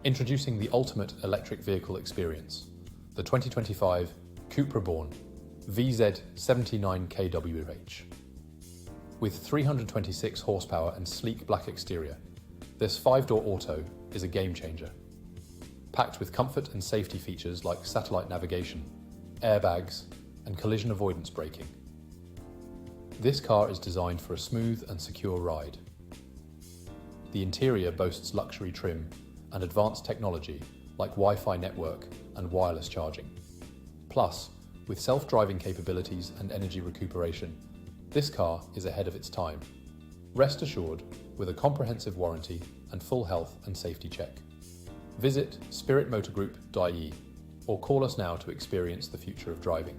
Introducing the ultimate electric vehicle experience, the 2025 Cupra Born VZ 79 kWh. With 326 horsepower and sleek black exterior, this 5-door auto is a game changer. Packed with comfort and safety features like satellite navigation, airbags, and collision avoidance braking. This car is designed for a smooth and secure ride. The interior boasts luxury trim and advanced technology like Wi-Fi network and wireless charging. Plus, with self-driving capabilities and energy recuperation, this car is ahead of its time. Rest assured with a comprehensive warranty and full health and safety check. Visit spiritmotorgroup.ie or call us now to experience the future of driving.